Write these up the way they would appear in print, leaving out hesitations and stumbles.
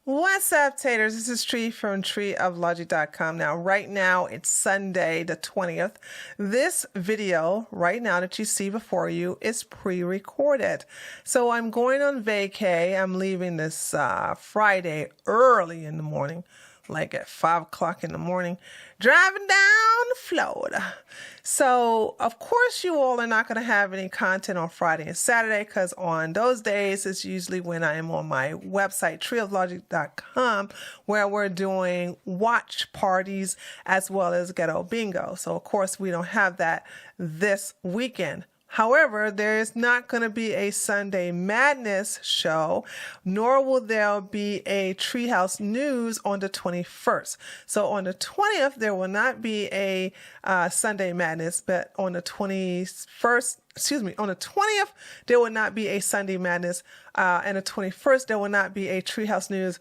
What's up, taters? This is Tree from treeoflogic.com. Now, right now, it's Sunday the 20th. This video right now that you see before you is pre-recorded. So I'm going on vacay. I'm leaving this Friday early in the morning, like at 5 o'clock in the morning, driving down to Florida. So, of course, you all are not going to have any content on Friday and Saturday because on those days, it's usually when I am on my website, treeoflogic.com, where we're doing watch parties as well as ghetto bingo. So, of course, we don't have that this weekend. However, there is not going to be a Sunday Madness show, nor will there be a Treehouse News on the 21st. So on the 20th, there will not be a Sunday Madness, but on the 21st, on the 20th, there will not be a Sunday Madness, and the 21st, there will not be a Treehouse News.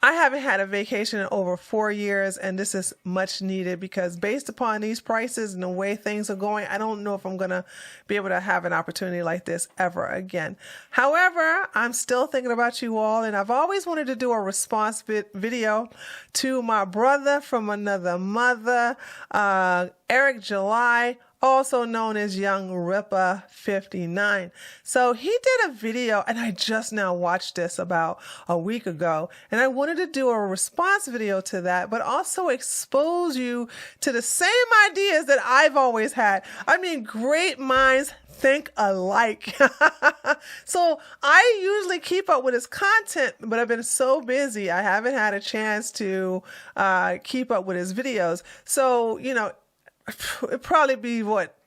I haven't had a vacation in over 4 years, and this is much needed because based upon these prices and the way things are going, I don't know if I'm going to be able to have an opportunity like this ever again. However, I'm still thinking about you all, and I've always wanted to do a response video to my brother from another mother, Eric July, also known as Young Ripper 59. So he did a video, and I just now watched this about a week ago, and I wanted to do a response video to that, but also expose you to the same ideas that I've always had. I mean, great minds think alike. So I usually keep up with his content, but I've been so busy, I haven't had a chance to keep up with his videos. So, you know, it'd probably be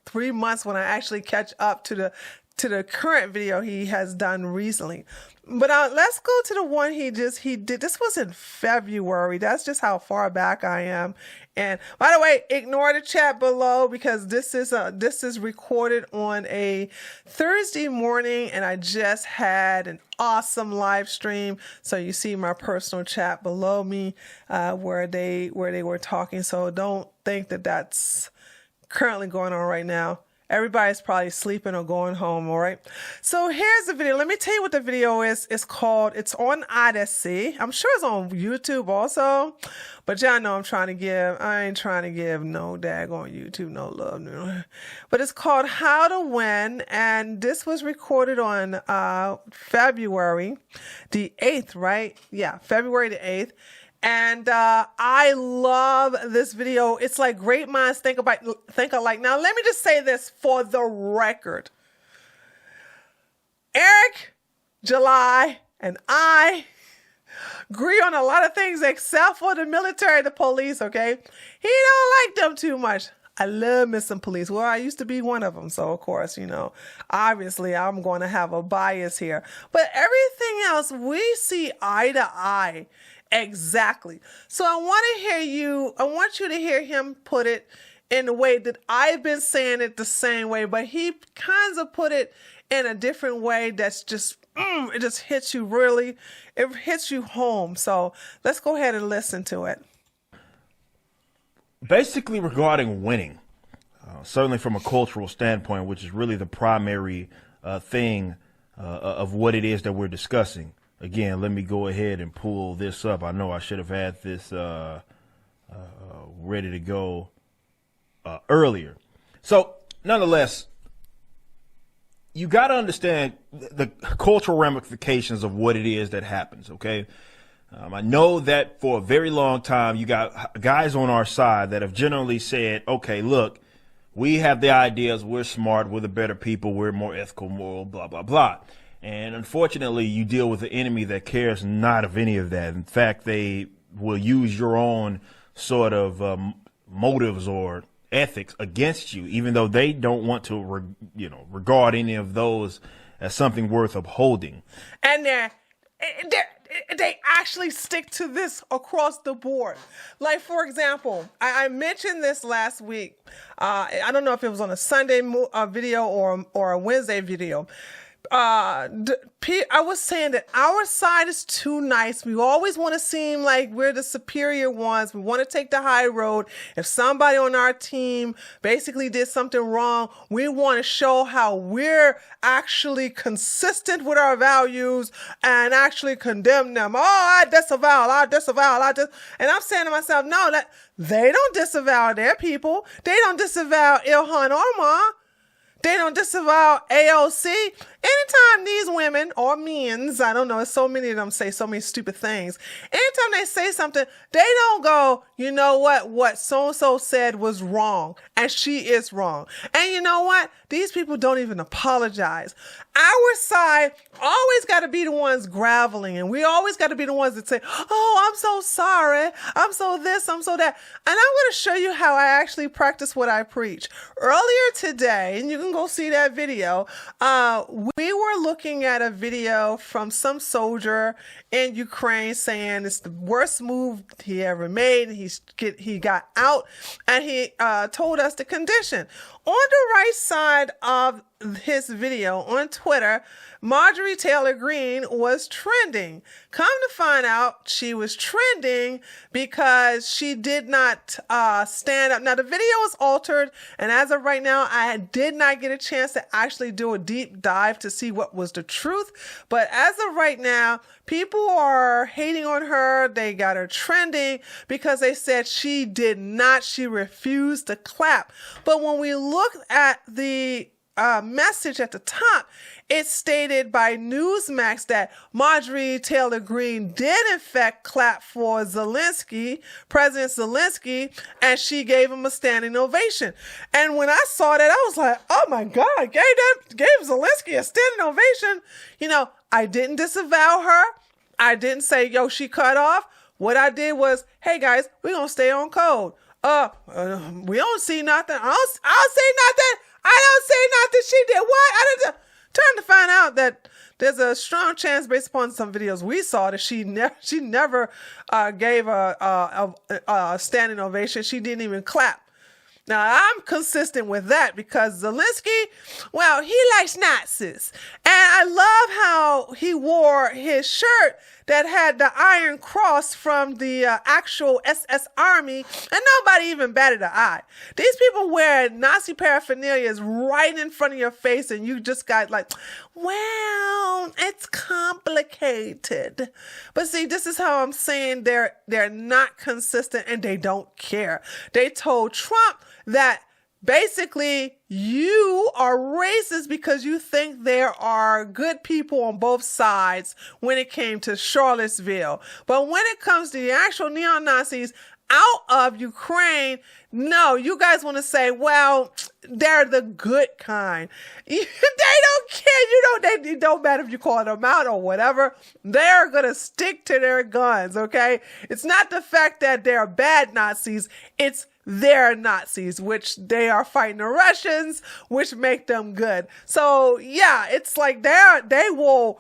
3 months when I actually catch up to the current video he has done recently. But let's go to the one he did. This was in February. That's just how far back I am. And by the way, ignore the chat below because this is recorded on a Thursday morning, and I just had an awesome live stream. So you see my personal chat below me where they were talking. So don't think that that's currently going on right now. Everybody's probably sleeping or going home, all right? So here's the video. Let me tell you what the video is. It's on Odyssey. I'm sure it's on YouTube also. But y'all know I ain't trying to give no daggone YouTube no love. No. But it's called How to Win. And this was recorded on February the 8th, right? Yeah, February the 8th. And I love this video. It's like great minds think alike. Now, let me just say this for the record. Eric, July, and I agree on a lot of things except for the military, the police, okay? He don't like them too much. I love me some police. Well, I used to be one of them. So, of course, you know, obviously I'm going to have a bias here. But everything else, we see eye to eye. Exactly. So I want you to hear him put it in the way that I've been saying it the same way, but he kind of put it in a different way that's just, it just hits you it hits you home. So let's go ahead and listen to it. Basically regarding winning, certainly from a cultural standpoint, which is really the primary thing of what it is that we're discussing. Again, let me go ahead and pull this up. I know I should have had this ready to go earlier. So, nonetheless, you got to understand the cultural ramifications of what it is that happens, okay? I know that for a very long time, you got guys on our side that have generally said, okay, look, we have the ideas, we're smart, we're the better people, we're more ethical, moral, blah, blah, blah. And unfortunately, you deal with an enemy that cares not of any of that. In fact, they will use your own sort of motives or ethics against you, even though they don't want to, regard any of those as something worth upholding. And they actually stick to this across the board. Like, for example, I mentioned this last week. I don't know if it was on a Sunday video or a Wednesday video. I was saying that our side is too nice. We always want to seem like we're the superior ones. We want to take the high road. If somebody on our team basically did something wrong, we want to show how we're actually consistent with our values and actually condemn them. Oh, I disavow. And I'm saying to myself, no, that they don't disavow their people. They don't disavow Ilhan Omar. They don't disavow AOC. Anytime these women or men's, I don't know, so many of them say so many stupid things. Anytime they say something, they don't go, you know what so-and-so said was wrong, and she is wrong. And you know what? These people don't even apologize. Our side always got to be the ones graveling, and we always got to be the ones that say, oh, I'm so sorry. I'm so this, I'm so that. And I'm going to show you how I actually practice what I preach. Earlier today, and you can go see that video, we were looking at a video from some soldier in Ukraine saying it's the worst move he ever made. He got out, and he told us the condition. On the right side of his video on Twitter, Marjorie Taylor Greene was trending. Come to find out, she was trending because she did not stand up. Now, the video was altered, and as of right now, I did not get a chance to actually do a deep dive to see what was the truth. But as of right now, people are hating on her. They got her trending because they said she refused to clap. But when we look at the message at the top, it stated by Newsmax that Marjorie Taylor Greene did in fact clap for President Zelensky, and she gave him a standing ovation. And when I saw that, I was like, oh my God, gave Zelensky a standing ovation. You know, I didn't disavow her. I didn't say, yo, she cut off. What I did was, hey guys, we're going to stay on code. We don't see nothing. I don't see nothing. I don't see nothing. She did what? I didn't. Turn to find out that there's a strong chance, based upon some videos we saw, that she never gave a standing ovation. She didn't even clap. Now, I'm consistent with that because Zelensky, well, he likes Nazis. And I love how he wore his shirt that had the Iron Cross from the actual SS Army, and nobody even batted an eye. These people wear Nazi paraphernalia right in front of your face, and you just got like, well, it's complicated. But see, this is how I'm saying they're not consistent, and they don't care. They told Trump that basically you are racist because you think there are good people on both sides when it came to Charlottesville. But when it comes to the actual neo-Nazis out of Ukraine, no, you guys want to say, well, they're the good kind. They don't care. It don't matter if you call them out or whatever. They're going to stick to their guns, okay? It's not the fact that they're bad Nazis. It's they're Nazis, which they are fighting the Russians, which make them good. So yeah, it's like they will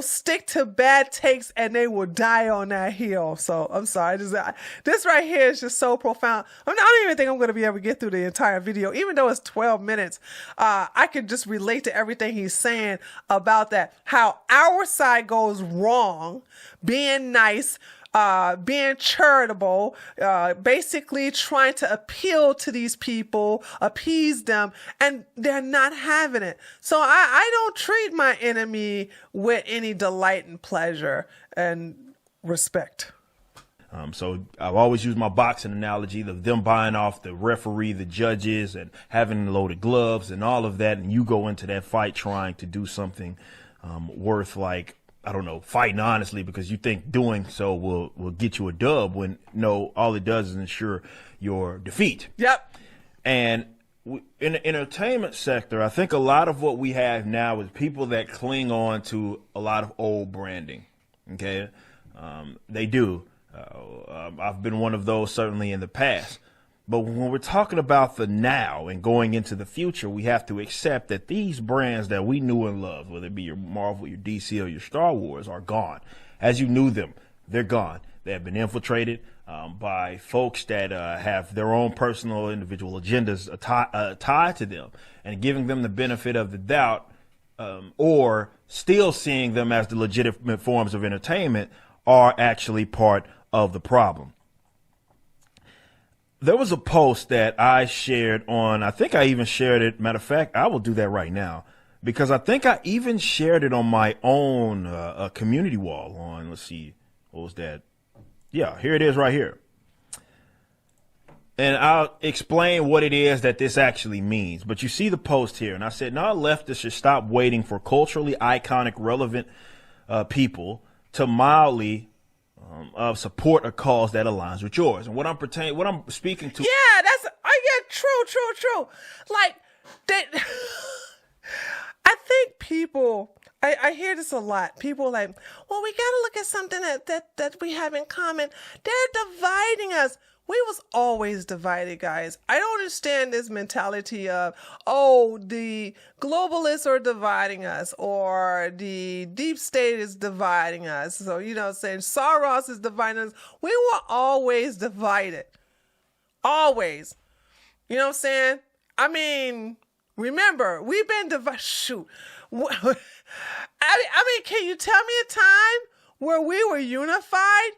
stick to bad takes and they will die on that hill. So I'm sorry, this right here is just so profound. I don't even think I'm going to be able to get through the entire video, even though it's 12 minutes. I could just relate to everything he's saying about that, how our side goes wrong, being nice, being charitable, basically trying to appeal to these people, appease them, and they're not having it. So I don't treat my enemy with any delight and pleasure and respect. So I've always used my boxing analogy of them buying off the referee, the judges, and having loaded gloves and all of that, and you go into that fight trying to do something worth, like, I don't know, fighting honestly because you think doing so will get you a dub, when no, all it does is ensure your defeat. Yep. And in the entertainment sector, I think a lot of what we have now is people that cling on to a lot of old branding. Okay. They do. I've been one of those certainly in the past. But when we're talking about the now and going into the future, we have to accept that these brands that we knew and loved, whether it be your Marvel, your DC, or your Star Wars, are gone. As you knew them, they're gone. They have been infiltrated by folks that have their own personal individual agendas tied to them. And giving them the benefit of the doubt or still seeing them as the legitimate forms of entertainment are actually part of the problem. There was a post that I shared on, I think I even shared it. Matter of fact, I will do that right now because I think I even shared it on my own community wall on, let's see, what was that? Yeah, here it is right here. And I'll explain what it is that this actually means. But you see the post here, and I said, no, leftists should stop waiting for culturally iconic, relevant people to mildly support a cause that aligns with yours. And what I'm speaking to. Yeah, true. Like, I think people, I hear this a lot. People like, well, we got to look at something that we have in common. They're dividing us. We was always divided, guys. I don't understand this mentality of, oh, the globalists are dividing us or the deep state is dividing us. So, saying Soros is dividing us. We were always divided. Always. You know what I'm saying? I mean, remember, we've been divided. Shoot. I mean, can you tell me a time where we were unified?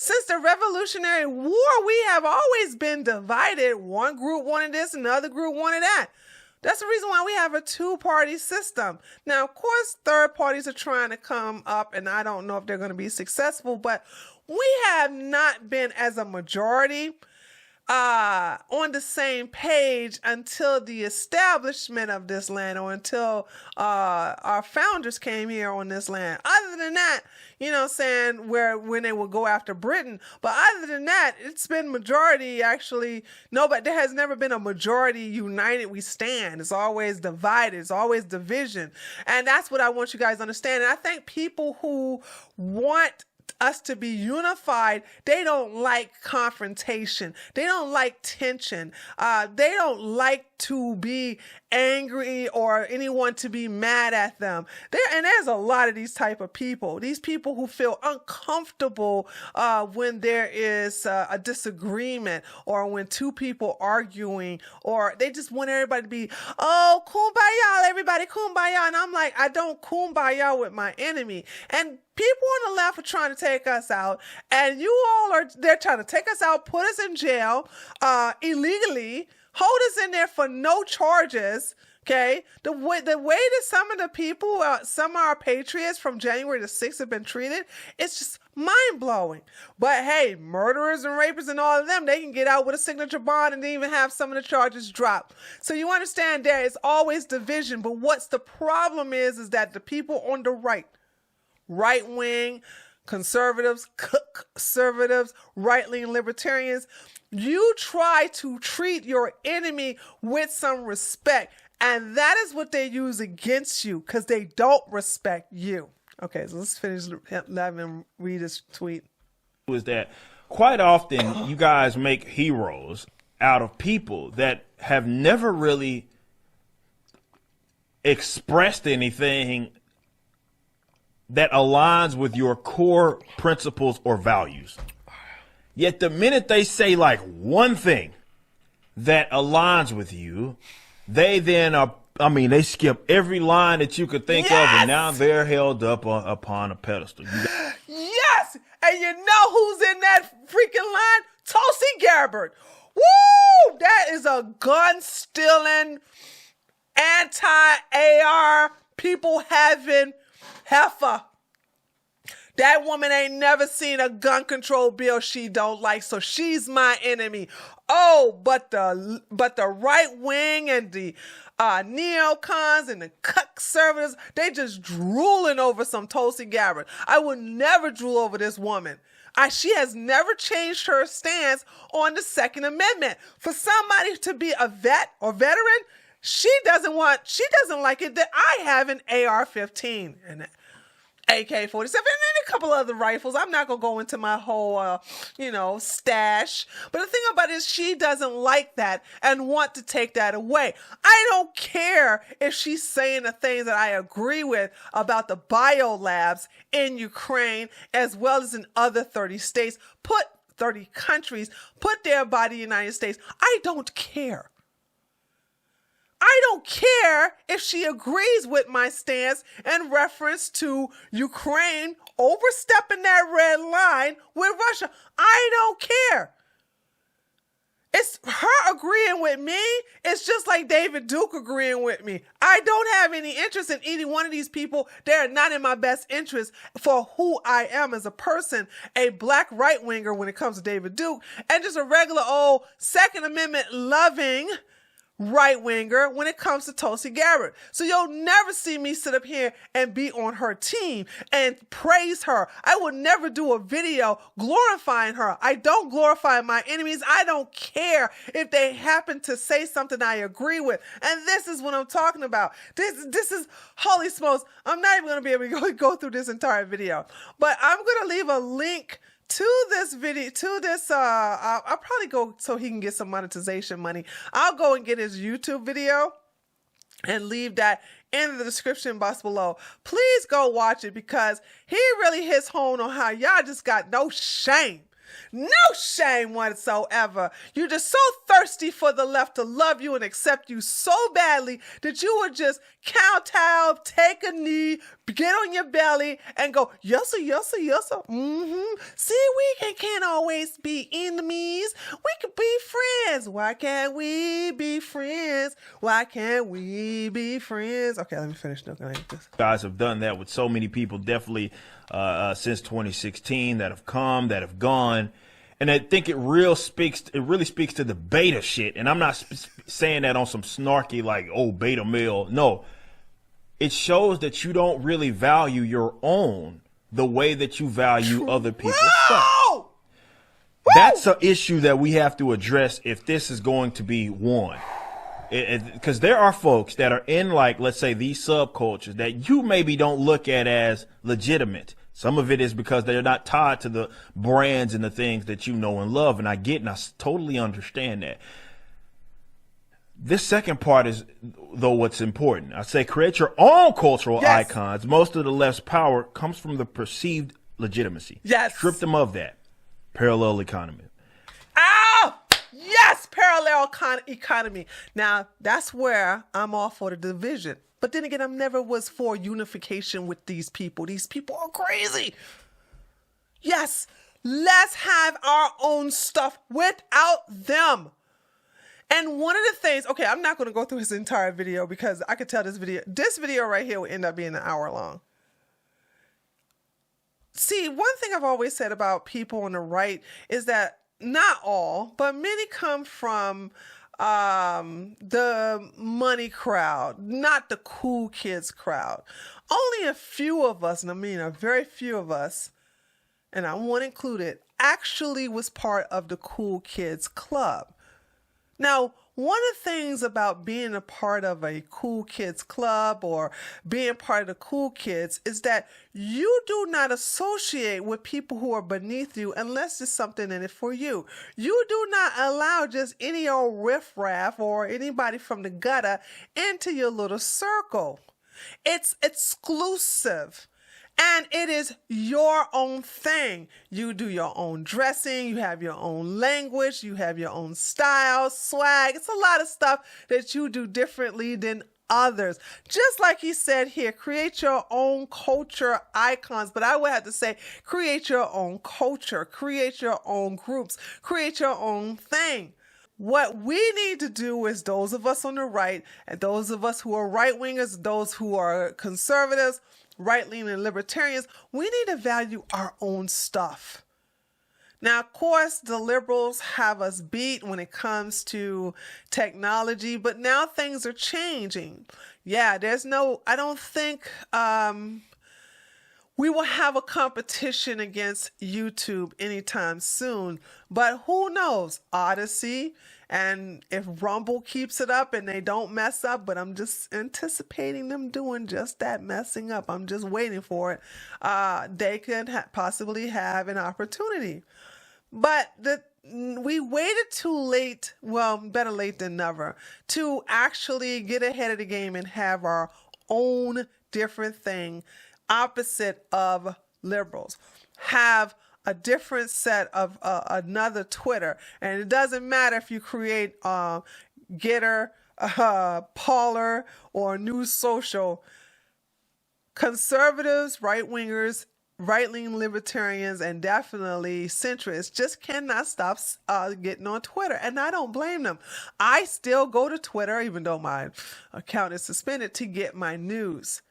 Since the Revolutionary War, we have always been divided. One group wanted this, another group wanted that. That's the reason why we have a two-party system. Now, of course, third parties are trying to come up, and I don't know if they're going to be successful, but we have not been as a majority on the same page until the establishment of this land or until our founders came here on this land. Other than that, when they would go after Britain. But other than that, it's been majority actually. No, but there has never been a majority united we stand. It's always divided. It's always division. And that's what I want you guys to understand. And I think people who want us to be unified, they don't like confrontation. They don't like tension. They don't like to be angry or anyone to be mad at them. And there's a lot of these type of people. These people who feel uncomfortable when there is a disagreement or when two people arguing, or they just want everybody to be, oh, kumbaya, everybody kumbaya. And I'm like, I don't kumbaya with my enemy. And people on the left are trying to take us out, and they're trying to take us out, put us in jail illegally, hold us in there for no charges. Okay, the way that some of the people, some of our patriots from January the 6th have been treated, it's just mind blowing. But hey, murderers and rapists and all of them, they can get out with a signature bond and even have some of the charges dropped. So you understand there is always division. But what's the problem is that the people on the right wing, conservatives, right-wing libertarians, you try to treat your enemy with some respect. And that is what they use against you because they don't respect you. Okay, so let's finish. Let me read this tweet. Is that quite often you guys make heroes out of people that have never really expressed anything that aligns with your core principles or values. Yet the minute they say like one thing that aligns with you, they then they skip every line that you could think of, and now they're held up upon a pedestal. Yes! And you know who's in that freaking line? Tulsi Gabbard. Woo! That is a gun-stealing, anti-AR, people-having heifer. That woman ain't never seen a gun control bill she don't like, so she's my enemy. Oh, but the right wing and the neocons and the conservatives, they just drooling over some Tulsi Gabbard. I would never drool over this woman. She has never changed her stance on the Second Amendment. For somebody to be a vet or veteran, she doesn't like it that I have an AR-15 and AK-47 and a couple other rifles. I'm not going to go into my whole, stash. But the thing about it is she doesn't like that and want to take that away. I don't care if she's saying the things that I agree with about the biolabs in Ukraine as well as in other 30 states. 30 countries put there by the United States. I don't care. I I don't care if she agrees with my stance in reference to Ukraine overstepping that red line with Russia. I don't care. It's her agreeing with me. It's just like David Duke agreeing with me. I don't have any interest in either one of these people. They're not in my best interest for who I am as a person, a black right-winger when it comes to David Duke, and just a regular old Second Amendment loving right-winger when it comes to Tulsi Gabbard. So you'll never see me sit up here and be on her team and praise her. I will never do a video glorifying her. I don't glorify my enemies. I don't care if they happen to say something I agree with. And this is what I'm talking about. This is, holy smokes, I'm not even going to be able to go through this entire video. But I'm going to leave a link to this video, to this, I'll probably go so he can get some monetization money. I'll go and get his YouTube video and leave that in the description box below. Please go watch it because he really hits home on how y'all just got no shame. No shame whatsoever. You're just so thirsty for the left to love you and accept you so badly that you would just kowtow, take a knee, get on your belly, and go, yes sir, yes sir, yes sir. See, we can't always be enemies. We could be friends. Why can't we be friends? Why can't we be friends? Okay, let me finish. Guys have done that with so many people, definitely since 2016, that have come, that have gone. And I think it really speaks to the beta shit. And I'm not saying that on some snarky, like, oh, beta male. No, it shows that you don't really value your own the way that you value other people's stuff. That's an issue that we have to address if this is going to be won. Because there are folks that are in, like, let's say, these subcultures that you maybe don't look at as legitimate. Some of it is because they're not tied to the brands and the things that you know and love. And I get and I totally understand that. This second part is, though, what's important. I say create your own cultural icons. Most of the left's power comes from the perceived legitimacy. Yes. Strip them of that. Parallel economy. Oh, yes, parallel economy. Now, that's where I'm all for the division. But then again, I never was for unification with these people. These people are crazy. Yes, let's have our own stuff without them. And one of the things, okay, I'm not going to go through his entire video because I could tell this video right here will end up being an hour long. See, one thing I've always said about people on the right is that not all, but many come from the money crowd, not the cool kids crowd. Only a few of us, and I mean a very few of us, and I won't include it, actually was part of the cool kids club. Now, one of the things about being a part of a cool kids club or being part of the cool kids is that you do not associate with people who are beneath you unless there's something in it for you. You do not allow just any old riffraff or anybody from the gutter into your little circle. It's exclusive. And it is your own thing. You do your own dressing. You have your own language. You have your own style, swag. It's a lot of stuff that you do differently than others. Just like he said here, create your own culture icons. But I would have to say, create your own culture. Create your own groups. Create your own thing. What we need to do is those of us on the right and those of us who are right-wingers, those who are conservatives, right-leaning libertarians, we need to value our own stuff. Now, of course, the liberals have us beat when it comes to technology, but now things are changing. Yeah, I don't think we will have a competition against YouTube anytime soon, but who knows? Odyssey, and if Rumble keeps it up and they don't mess up, but I'm just anticipating them doing just that, messing up. I'm just waiting for it. They could possibly have an opportunity. But we waited too late, well, better late than never, to actually get ahead of the game and have our own different thing opposite of liberals. Have a different set of another Twitter. And it doesn't matter if you create Getter, Parler or News Social, conservatives, right-wingers, right-leaning libertarians, and definitely centrists just cannot stop getting on Twitter. And I don't blame them. I still go to Twitter, even though my account is suspended, to get my news.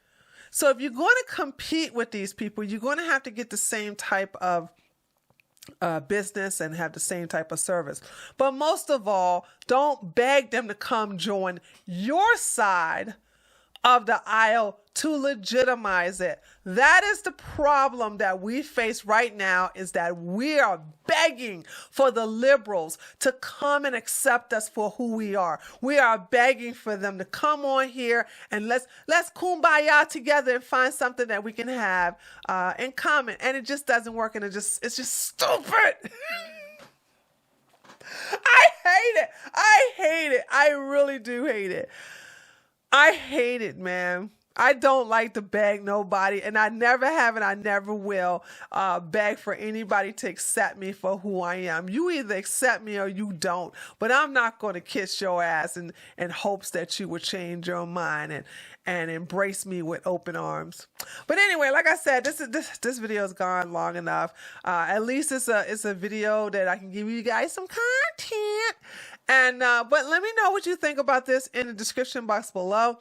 So if you're going to compete with these people, you're going to have to get the same type of business and have the same type of service. But most of all, don't beg them to come join your side of the aisle to legitimize it. That is the problem that we face right now, is that we are begging for the liberals to come and accept us for who we are. We are begging for them to come on here and let's kumbaya together and find something that we can have in common. And it just doesn't work, and it's just stupid. I hate it. I hate it. I really do hate it. I hate it, man. I don't like to beg nobody, and I never have and I never will beg for anybody to accept me for who I am. You either accept me or you don't, but I'm not going to kiss your ass in hopes that you would change your mind and embrace me with open arms. But anyway, like I said, this video has gone long enough. At least it's a video that I can give you guys some content. And but let me know what you think about this in the description box below.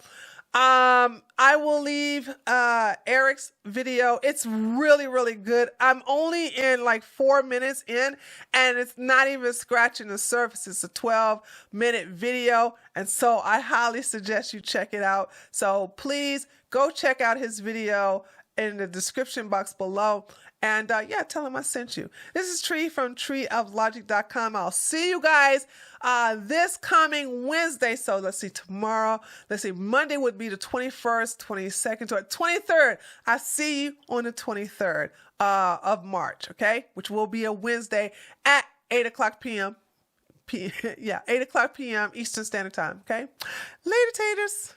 I will leave Eric's video. It's really, really good. I'm only in like 4 minutes in, and it's not even scratching the surface. It's a 12-minute video, and so I highly suggest you check it out. So please go check out his video in the description box below. And yeah, tell him I sent you. This is Tree from treeoflogic.com. I'll see you guys this coming Wednesday. So let's see, tomorrow. Let's see, Monday would be the 21st, 22nd, 23rd. I see you on the 23rd of March, okay? Which will be a Wednesday at 8 o'clock p.m. 8 o'clock p.m. Eastern Standard Time, okay? Later, taters.